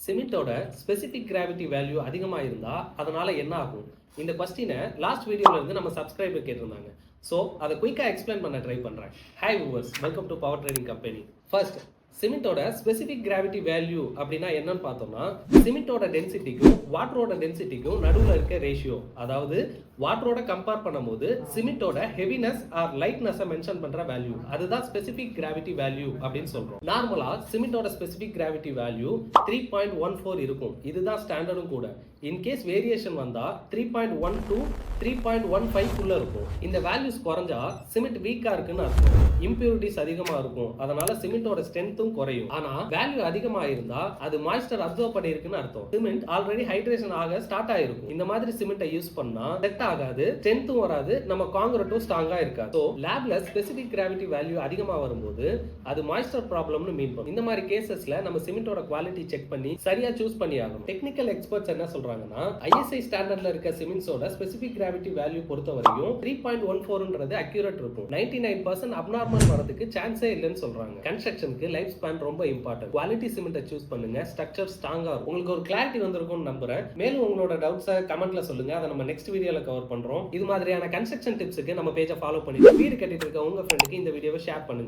சிமெண்டோட specific gravity value அதிகமாக இருந்தால் அதனால என்ன ஆகும்? இந்த கொஸ்டினை லாஸ்ட் வீடியோல இருந்து நம்ம சப்ஸ்கிரைபர் கேட்டிருந்தாங்க. ஸோ அதை குயிக்காக எக்ஸ்பிளைன் பண்ண ட்ரை பண்ணுறேன். Hi viewers, welcome to power trading company. First, சிமெண்டோட ஸ்பெசிபிக் கிராவிட்டி வேல்யூ அப்படின்னா என்னன்னு பார்த்தோம்னா, சிமெண்டோட டென்சிட்டிக்கும் வாட்டரோட டென்சிட்டிக்கும் நடுவில் இருக்க ரேஷியோ. அதாவது வாட்டரோட கம்பேர் பண்ணும்போது சிமெண்டோட ஹெவினஸ் ஆர் லைட்னஸ் மென்ஷன் பண்ற வேல்யூ, அதுதான் ஸ்பெசிபிக் கிராவிட்டி வேல்யூ அப்படின்னு சொல்றோம். நார்மலா சிமெண்டோட ஸ்பெசிபிக் கிராவிட்டி வேல்யூ 3.14 இருக்கும். இதுதான் ஸ்டாண்டர்டும் கூட. இன்கேஸ் வேரியேஷன் வந்தா 3.1 to 3.15 குள்ள இருக்கும். இந்த வேல்யூஸ் குறைஞ்சா சிமெண்ட் வீக்கா இருக்குன்னு அர்த்தம். இம்பியூரிட்டிஸ் அதிகமா இருக்கும், அதனால சிமெண்டோட ஸ்ட்ரென்த்தும் குறையும். ஆனா வேல்யூ அதிகமா இருந்தா அது மாய்ஸ்டர் அப்சர்வ் பண்ணிருக்குன்னு அர்த்தம். சிமெண்ட் ஆல்ரெடி ஹைட்ரேஷன் ஆக ஸ்டார்ட் ஆயிருக்கும். இந்த மாதிரி சிமெண்ட்டை யூஸ் பண்ணா செட் ஆகாது, ஸ்ட்ரென்த்தும் வராது, நம்ம காங்கிரீட்டும் ஸ்ட்ராங்கா இருக்காது. சோ லேப்ல ஸ்பெசிபிக் கிராவிட்டி வேல்யூ அதிகமா வரும்போது அது மாய்ஸ்டர் ப்ராப்ளம்னு மீன் பண்ணும். இந்த மாதிரி கேசஸ்ல நம்ம சிமெண்டோட குவாலிட்டி செக் பண்ணி சரியா சூஸ் பண்ணி ஆகணும். டெக்னிக்கல் எக்ஸ்பர்ட்ஸ் என்ன சொல்றாங்கன்னா, ISI ஸ்டாண்டர்ட்ல இருக்க சிமெண்ட்ஸோட ஸ்பெசிபிக் கிராவிட்டி வேல்யூ பொறுத்த வரையும் 3.14ன்றது அக்யூரேட் இருக்கும். 99% அப்நார்மல் வரதுக்கு சான்ஸே இல்லைன்னு சொல்றாங்க. கன்ஸ்ட்ரக்ஷனுக்கு லைஃப் ஸ்பேன் ரொம்ப இம்பார்ட்டன்ட். குவாலிட்டி சிமெண்ட்டை சூஸ் பண்ணுங்க, ஸ்ட்ரக்சர் ஸ்ட்ராங்கா இருக்கும். உங்களுக்கு ஒரு கிளாரிட்டி வந்திருக்கும்னு நம்புறேன். மேலும் உங்களோட டவுட்ஸை கமெண்ட்ல சொல்லுங்க, அதை நம்ம நெக்ஸ்ட் வீடியோல கவர் பண்றோம். இது மாதிரியான கன்ஸ்ட்ரக்ஷன் டிப்ஸ்க்கு நம்ம பேஜை ஃபாலோ பண்ணி வீடு கட்டிட்டு இருக்க உங்க ஃப்ரெண்டுக்கு இந்த வீடியோவை ஷேர் பண்ணுங்க.